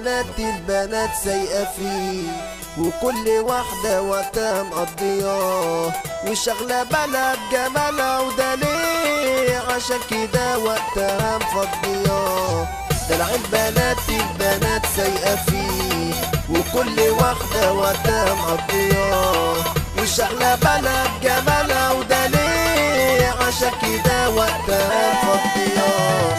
البنات البنات سايقة فيه، وكل واحدة وقتها مقضياه، وشغلة بالها بجمالها، وده ليه عشان كده وقتها مفضياه. دلع البنات البنات سايقة فيه، وكل واحدة وقتها مقضياه، وشغلة بالها بجمالها، وده ليه عشان كده وقتها مفضياه.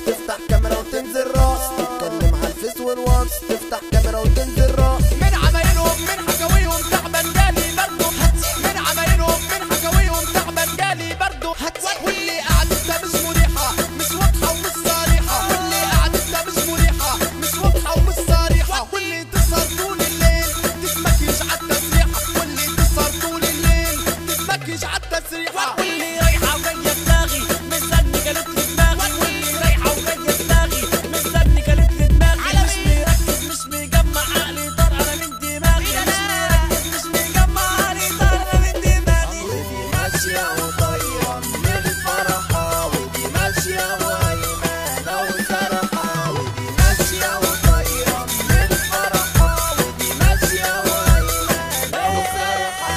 تفتح كاميرا وتنزل راس، تتكلم على الفيس والواتس، تفتح كاميرا وتنزل راس. من عمايلهم من حكاويهم تعبان جالي برضه، من عمايلهم من حكاويهم تعبان جالي برضه. واللي قعدتها مش مريحة مش واضحة ومش صريحة، واللي قعدتها مش مريحة مش واضحة ومش صريحة، واللي تسهر طول الليل تتمكيش عالتسريحة، واللي تسهر طول الليل تتمكيش عالتسريحة، واللي رايحة وجاية دماغي مستني قالت لي دماغي، واللي رايحة وجاية دماغي مستني قالت لي دماغي. مش مركز مش مجمع عقلي طار انا من دماغي، مش مركز مش مجمع عقلي طار انا من دماغي. ودي ماشية وطايرة من الفرحة، ودي ماشية وهيمانة وسرحة، ودي ماشية وطايرة من الفرحة، ودي ماشية وهيمانة وسرحة.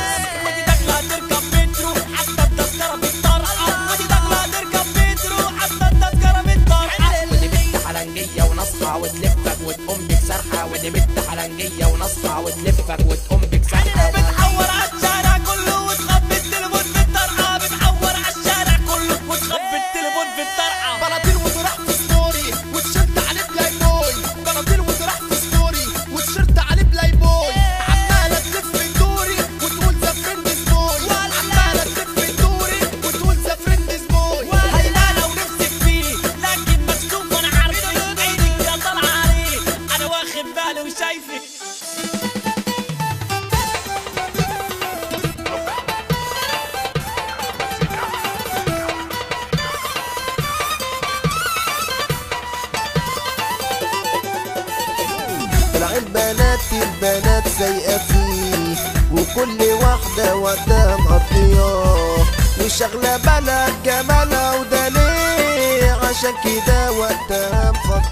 ودي داخلة تركب مترو حتى التذكرة بالطرحة، ودي داخلة تركب مترو حتى التذكرة بالطرحة. ودي بنت حلنجية ونصحى وتلفك وتقوم بك سرحة، ودي بنت حلنجية ونصحى وتلفك وتقوم بك سرحة. بتحور عالشارع كله وتخبي التليفون في الطرحة، بتحور عالشارع كله وتخبي التليفون في الطرحة. بلاطيل وتروح في ستوري وتشيرت عليه بلاي بوي، بلاطيل وتروح في ستوري وتشيرت عليه بلاي بوي. عمالة تلف دوري وتقول ذا فريندز بوي، عمالة تلف دوري وتقول ذا فريندز بوي. هيمانة ونفسك فيه لكن مكسوف وانا عارفك، عينك يا طالعة عليه انا واخد بالي وشايفك. دلع البنات البنات سايقة فيه، وكل واحدة وقتها مقضياه، وشغلة بالها بجمالها، وده ليه عشان كده وقتها مفضياه.